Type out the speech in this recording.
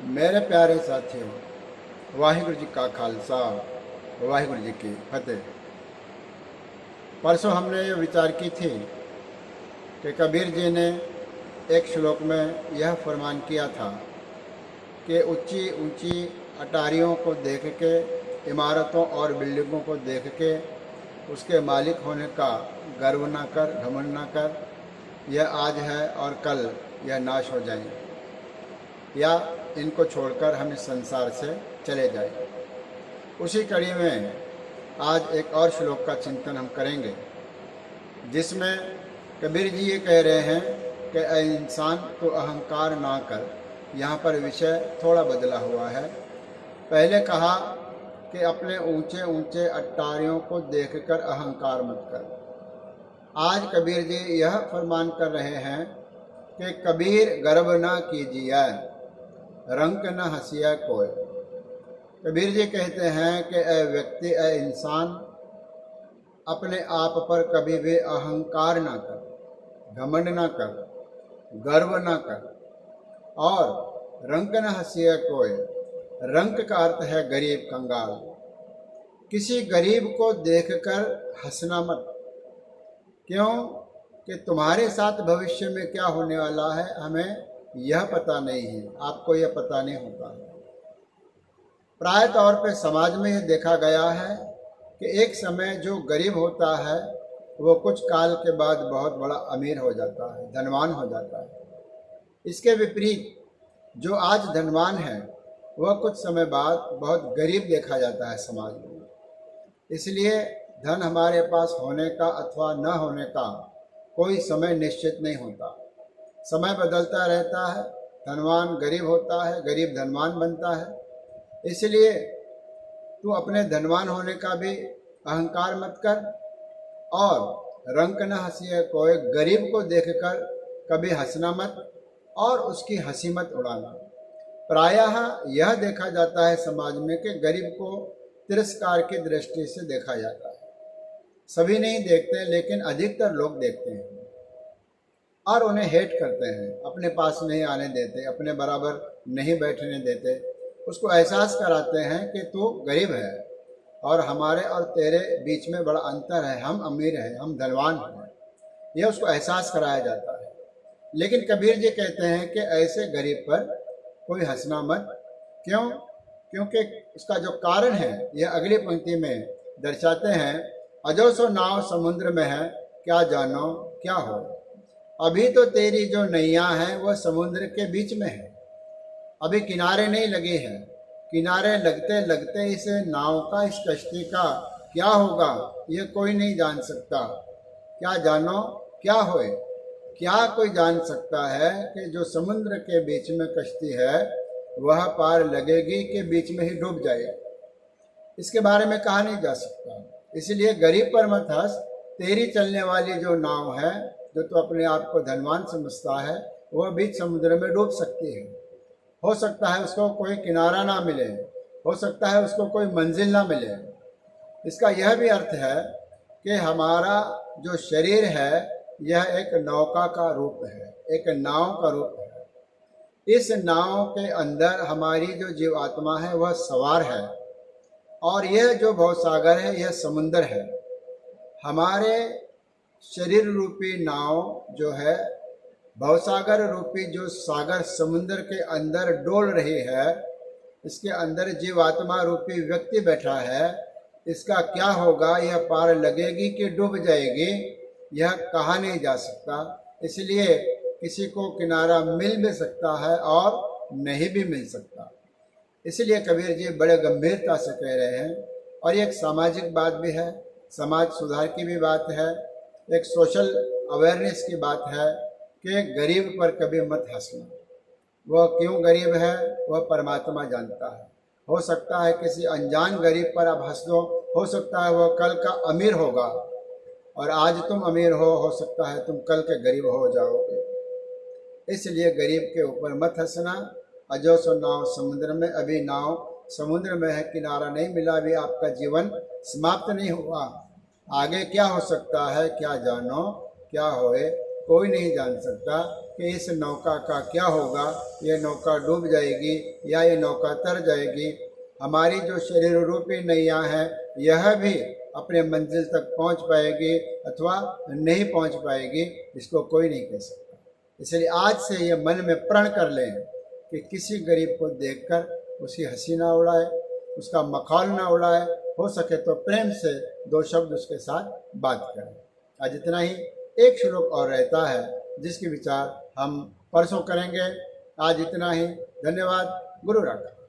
मेरे प्यारे साथियों, वाहिगुरु जी का खालसा, वाहिगुरु जी की फतेह। परसों हमने ये विचार की थी कि कबीर जी ने एक श्लोक में यह फरमान किया था कि ऊंची ऊंची अटारियों को देख के, इमारतों और बिल्डिंगों को देख के उसके मालिक होने का गर्व ना कर, घमंड ना कर। यह आज है और कल यह नाश हो जाएंगे, या इनको छोड़कर हम इस संसार से चले जाएं। उसी कड़ी में आज एक और श्लोक का चिंतन हम करेंगे, जिसमें कबीर जी ये कह रहे हैं कि ऐ इंसान, तो अहंकार ना कर। यहाँ पर विषय थोड़ा बदला हुआ है। पहले कहा कि अपने ऊंचे ऊंचे अट्टारियों को देखकर अहंकार मत कर। आज कबीर जी यह फरमान कर रहे हैं कि कबीर गर्व ना कीजिए, रंक न हंसिया कोई। कबीर जी कहते हैं कि ऐ व्यक्ति, ऐ इंसान, अपने आप पर कभी भी अहंकार ना कर, घमंड ना कर, गर्व ना कर। और रंक न हंसिया कोई, रंक का अर्थ है गरीब, कंगाल। किसी गरीब को देखकर हंसना मत। क्यों? कि तुम्हारे साथ भविष्य में क्या होने वाला है हमें यह पता नहीं है, आपको यह पता नहीं होता है। प्राय तौर पे समाज में यह देखा गया है कि एक समय जो गरीब होता है वो कुछ काल के बाद बहुत बड़ा अमीर हो जाता है, धनवान हो जाता है। इसके विपरीत जो आज धनवान है वह कुछ समय बाद बहुत गरीब देखा जाता है समाज में। इसलिए धन हमारे पास होने का अथवा न होने का कोई समय निश्चित नहीं होता। समय बदलता रहता है, धनवान गरीब होता है, गरीब धनवान बनता है। इसलिए तू अपने धनवान होने का भी अहंकार मत कर, और रंक न हंसिए कोई, गरीब को देखकर कभी हंसना मत और उसकी हंसी मत उड़ाना। प्रायः यह देखा जाता है समाज में कि गरीब को तिरस्कार की दृष्टि से देखा जाता है। सभी नहीं देखते, लेकिन अधिकतर लोग देखते हैं और उन्हें हेट करते हैं, अपने पास नहीं आने देते, अपने बराबर नहीं बैठने देते। उसको एहसास कराते हैं कि तू गरीब है और हमारे और तेरे बीच में बड़ा अंतर है, हम अमीर हैं, हम धनवान हैं। यह उसको एहसास कराया जाता है। लेकिन कबीर जी कहते हैं कि ऐसे गरीब पर कोई हंसना मत। क्यों? क्योंकि इसका जो कारण है यह अगली पंक्ति में दर्शाते हैं। अजो सो नाव समुद्र में है, क्या जानो क्या हो। अभी तो तेरी जो नैया है वह समुद्र के बीच में है, अभी किनारे नहीं लगे हैं। किनारे लगते लगते इस नाव का, इस कश्ती का क्या होगा यह कोई नहीं जान सकता। क्या जानो क्या होए। क्या कोई जान सकता है कि जो समुद्र के बीच में कश्ती है वह पार लगेगी कि बीच में ही डूब जाए, इसके बारे में कहा नहीं जा सकता। इसलिए गरीब पर मत हंस। तेरी चलने वाली जो नाव है, जो तो अपने आप को धनवान समझता है, वह बीच समुद्र में डूब सकती है। हो सकता है उसको कोई किनारा ना मिले, हो सकता है उसको कोई मंजिल ना मिले। इसका यह भी अर्थ है कि हमारा जो शरीर है यह एक नौका का रूप है, एक नाव का रूप है। इस नाव के अंदर हमारी जो जीवात्मा है वह सवार है, और यह जो भवसागर है यह समुंदर है। हमारे शरीर रूपी नाव जो है, भवसागर रूपी जो सागर समुंदर के अंदर डोल रही है, इसके अंदर जीवात्मा रूपी व्यक्ति बैठा है। इसका क्या होगा, यह पार लगेगी कि डूब जाएगी, यह कहा नहीं जा सकता। इसलिए किसी को किनारा मिल भी सकता है और नहीं भी मिल सकता। इसलिए कबीर जी बड़े गंभीरता से कह रहे हैं। और ये एक सामाजिक बात भी है, समाज सुधार की भी बात है, एक सोशल अवेयरनेस की बात है कि गरीब पर कभी मत हंसना। वह क्यों गरीब है वह परमात्मा जानता है। हो सकता है किसी अनजान गरीब पर आप हंस दो, हो सकता है वह कल का अमीर होगा, और आज तुम अमीर हो सकता है तुम कल के गरीब हो जाओगे। इसलिए गरीब के ऊपर मत हंसना। अजो सो नाव समुद्र में, अभी नाव समुद्र में है, किनारा नहीं मिला, अभी आपका जीवन समाप्त नहीं हुआ। आगे क्या हो सकता है क्या जानो क्या होए, कोई नहीं जान सकता। कि इस नौका का क्या होगा, ये नौका डूब जाएगी या ये नौका तर जाएगी। हमारी जो शरीर रूपी नैया है यह भी अपने मंजिल तक पहुंच पाएगी अथवा नहीं पहुंच पाएगी, इसको कोई नहीं कह सकता। इसलिए आज से ये मन में प्रण कर लें कि किसी गरीब को देखकर उसकी हंसी ना उड़ाए, उसका मखौल ना उड़ाए, हो सके तो प्रेम से दो शब्द उसके साथ बात करें। आज इतना ही। एक श्लोक और रहता है जिसके विचार हम परसों करेंगे। आज इतना ही। धन्यवाद। गुरु रखा।